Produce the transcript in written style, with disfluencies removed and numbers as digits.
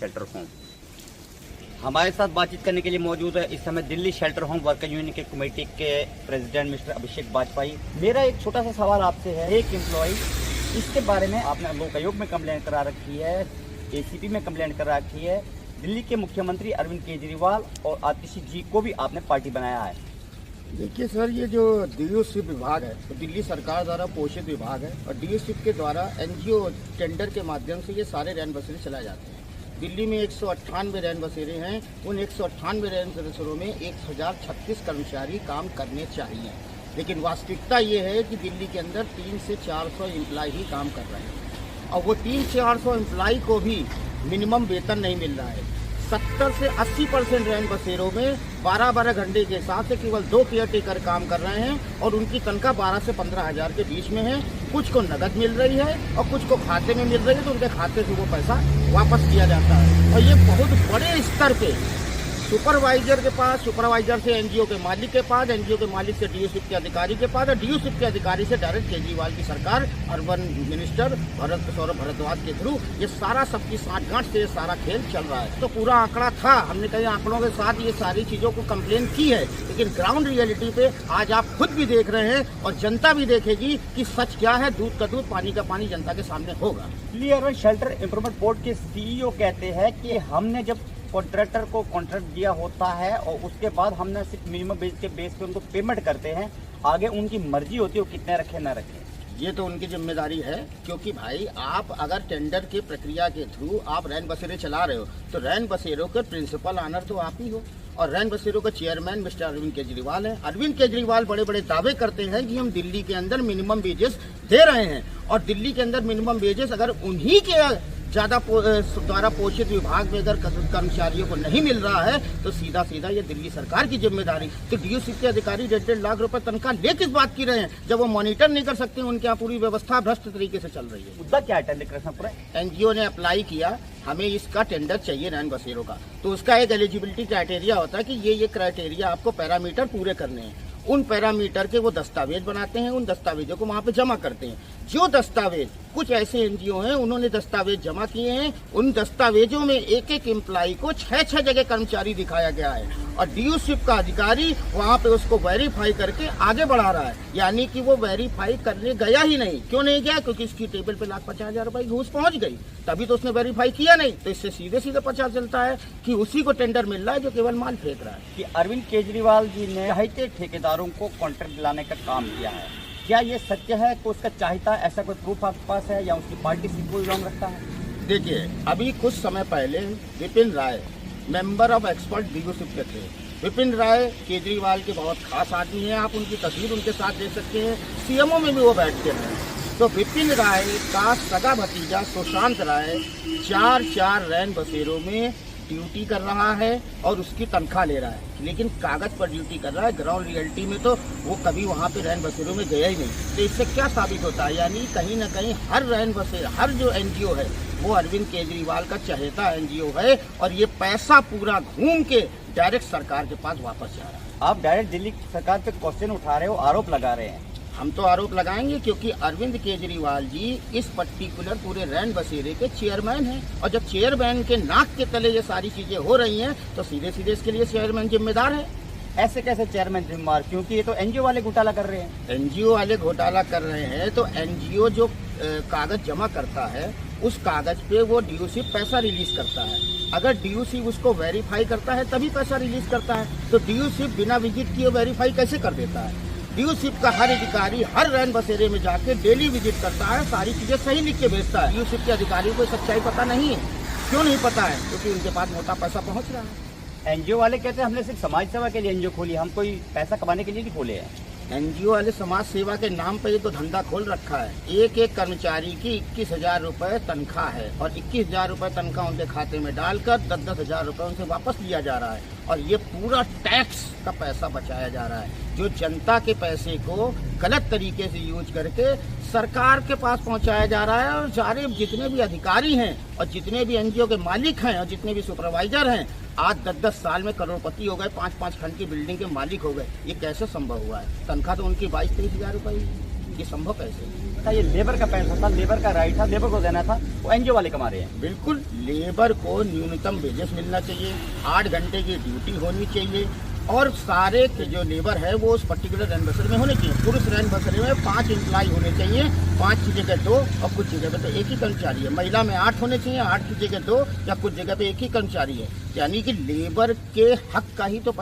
Shelter home. हमारे साथ बातचीत करने के लिए मौजूद है इस समय Delhi shelter home worker union के कमेटी के प्रेसिडेंट मिस्टर अभिषेक वाजपेयी। मेरा एक छोटा सा सवाल आपसे है, एक एम्प्लॉय, इसके बारे में आपने लोकायुक्त में कंप्लेंट करा रखी है, एसीपी में कंप्लेंट करा रखी है, दिल्ली के मुख्यमंत्री अरविंद केजरीवाल और आतिशी जी को भी आपने पार्टी बनाया है। देखिए सर, ये जो डीओशिप विभाग है तो दिल्ली सरकार द्वारा पोषित विभाग है और डीओशिप के द्वारा एनजीओ टेंडर के माध्यम से ये सारे रैन बसेरे चलाए जाते हैं। दिल्ली में 198 रैन बसेरे हैं, उन 198 रैन बसेरों में 1036 कर्मचारी काम करने चाहिए, लेकिन वास्तविकता ये है कि दिल्ली के अंदर 300 से 400 एम्प्लॉय ही काम कर रहे हैं और वो 300 से 400 एम्प्लॉय को भी मिनिमम वेतन नहीं मिल रहा है। 70 से 80% रैन बसेरों में 12-12 घंटे के हिसाब से केवल 2 केयर टेकर काम कर रहे हैं और उनकी तनख्वाह 12 से 15 हज़ार के बीच में है। कुछ को नकद मिल रही है और कुछ को खाते में मिल रही है, तो उनके खाते से वो पैसा वापस किया जाता है। और ये बहुत बड़े स्तर पे सुपरवाइजर के पास, सुपरवाइजर से एनजीओ के मालिक के पास, एनजीओ के मालिक से डीओशिप के अधिकारी के पास और डीओशिप के अधिकारी से डायरेक्ट केजरीवाल की सरकार, अर्बन मिनिस्टर सौरभ भारद्वाज के थ्रू ये सारा सबकी साठगांठ से ये सारा खेल चल रहा है। तो पूरा आंकड़ा था, हमने कई आंकड़ों के साथ ये सारी चीजों को कंप्लेन की है, लेकिन ग्राउंड रियलिटी पे आज आप खुद भी देख रहे हैं और जनता भी देखेगी कि सच क्या है। दूध का दूध, पानी का पानी जनता के सामने होगा। Delhi urban shelter improvement board के सीईओ कहते हैं कि हमने जब कॉन्ट्रैक्टर को कॉन्ट्रैक्ट दिया होता है और उसके बाद हमने सिर्फ मिनिमम बेस के बेस पे उनको पेमेंट करते हैं, आगे उनकी मर्जी होती है वो कितने रखे ना रखे। ये तो उनकी जिम्मेदारी है, क्योंकि भाई आप अगर टेंडर की प्रक्रिया के थ्रू आप रैन बसेरे चला रहे हो तो रैन बसेरों के प्रिंसिपल ऑनर तो आप ही हो और रैन बसेरों का चेयरमैन मिस्टर अरविंद केजरीवाल है। अरविंद केजरीवाल बड़े बड़े दावे करते हैं कि हम दिल्ली के अंदर मिनिमम वेजेस दे रहे हैं और दिल्ली के अंदर मिनिमम वेजेस अगर उन्हीं के ज्यादा द्वारा पोषित विभाग में अगर कर्मचारियों को नहीं मिल रहा है तो सीधा सीधा ये दिल्ली सरकार की जिम्मेदारी। तो डीओशिप के अधिकारी 1.5 लाख रुपए तनख्वाह ले किस बात की रहे हैं जब वो मॉनिटर नहीं कर सकते, उनके यहाँ पूरी व्यवस्था भ्रष्ट तरीके से चल रही है। मुद्दा क्या है टेंडर पूरा? एनजीओ ने अप्लाई किया, हमें इसका टेंडर चाहिए रैन बसेरों का, तो उसका एक एलिजिबिलिटी क्राइटेरिया होता है कि ये क्राइटेरिया आपको पैरामीटर पूरे करने हैं। उन पैरामीटर के वो दस्तावेज बनाते हैं, उन दस्तावेजों को वहाँ पे जमा करते हैं। जो दस्तावेज, कुछ ऐसे एनजीओ हैं उन्होंने दस्तावेज जमा किए हैं, उन दस्तावेजों में एक एक एम्प्लॉय को 6-6 जगह कर्मचारी दिखाया गया है और डीओशिप का अधिकारी वहाँ पे उसको वेरीफाई करके आगे बढ़ा रहा है। यानी कि वो वेरीफाई करने गया ही नहीं। क्यों नहीं गया? क्योंकि इसकी टेबल पे 1,50,000 रुपए घूस पहुंच गई, तभी तो उसने वेरीफाई किया नहीं। तो इससे सीधे सीधे पता चलता है कि उसी को टेंडर मिल रहा है जो केवल माल फेंक रहा है। कि अरविंद केजरीवाल जी ने चाहते ठेकेदारों को कॉन्ट्रैक्ट दिलाने का काम किया है, क्या ये सत्य है? तो उसका चाहता ऐसा कोई प्रूफ आपके पास है या उसकी पार्टी से कोई रॉन्ग रखता है? देखिए, अभी कुछ समय पहले विपिन राय मेंबर ऑफ एक्सपर्ट डीओशिप के थे। विपिन राय केजरीवाल के बहुत खास आदमी हैं, आप उनकी तस्वीर उनके साथ देख सकते हैं, सीएमओ में भी वो बैठते हैं। तो विपिन राय का सगा भतीजा सुशांत राय 4 रैन बसेरों में ड्यूटी कर रहा है और उसकी तनख्वाह ले रहा है, लेकिन कागज पर ड्यूटी कर रहा है। ग्राउंड रियलिटी में तो वो कभी वहाँ पे रैन बसेरों में गया ही नहीं। तो इससे क्या साबित होता है? यानी कहीं ना कहीं हर रैन बसेरा, हर जो एनजीओ है वो अरविंद केजरीवाल का चहेता एनजीओ है और ये पैसा पूरा घूम के डायरेक्ट सरकार के पास वापस जा रहा है। आप डायरेक्ट दिल्ली सरकार पे क्वेश्चन उठा रहे हो, आरोप लगा रहे हैं। हम तो आरोप लगाएंगे क्योंकि अरविंद केजरीवाल जी इस पर्टिकुलर पूरे रैन बसेरे के चेयरमैन हैं और जब चेयरमैन के नाक के तले ये सारी चीजें हो रही हैं तो सीधे सीधे इसके लिए चेयरमैन जिम्मेदार है। ऐसे कैसे चेयरमैन जिम्मेदार? क्योंकि ये तो एनजीओ वाले घोटाला कर रहे हैं। एनजीओ वाले घोटाला कर रहे हैं तो एनजीओ जो कागज जमा करता है उस कागज पे वो डीओशिप पैसा रिलीज करता है। अगर डीओशिप उसको वेरीफाई करता है तभी पैसा रिलीज करता है, तो डीओशिप बिना विजिट किए वेरीफाई कैसे कर देता है? डीओशिप का हर अधिकारी हर रैन बसेरे में जाके डेली विजिट करता है, सारी चीजें सही लिख के भेजता है। डीओशिप के अधिकारी को सच्चाई पता नहीं है। क्यों नहीं पता है? क्योंकि उनके पास मोटा पैसा पहुंच रहा है। एनजीओ वाले कहते हैं हमने सिर्फ समाज सेवा के लिए एनजीओ खोली, हम कोई पैसा कमाने के लिए नहीं खोले हैं। एनजीओ वाले समाज सेवा के नाम पर ये तो धंधा खोल रखा है। एक एक कर्मचारी की 21,000 रुपए तनख्वाह है और 21,000 रुपए तनख्वाह उनके खाते में डालकर 10,000 रुपए उनसे वापस लिया जा रहा है और ये पूरा टैक्स का पैसा बचाया जा रहा है, जो जनता के पैसे को गलत तरीके से यूज करके सरकार के पास पहुंचाया जा रहा है। और सारे जितने भी अधिकारी हैं और जितने भी एनजीओ के मालिक हैं और जितने भी सुपरवाइजर हैं आज 10-10 साल में करोड़पति हो गए, 5-5 खंड की बिल्डिंग के मालिक हो गए। ये कैसे संभव हुआ है? तनख्वाह तो उनकी 22-23 हजार रुपये, ये संभव कैसे? था, ये लेबर का पैसा था, लेबर का राइट था, लेबर को देना था, वो एनजीओ वाले कमा रहे हैं। बिल्कुल, लेबर को न्यूनतम वेजेस मिलना चाहिए, 8 घंटे की ड्यूटी होनी चाहिए और सारे के जो लेबर है वो उस पर्टिकुलर रैन बसेरे में होने चाहिए। पुरुष रैन बसेरे में 5 एम्प्लॉय होने चाहिए, 5 की जगह 2 और कुछ जगह पे तो एक ही कर्मचारी है। महिला में 8 होने चाहिए, 8 की जगह 2 या कुछ जगह पे एक ही कर्मचारी है। यानी कि लेबर के हक का ही तो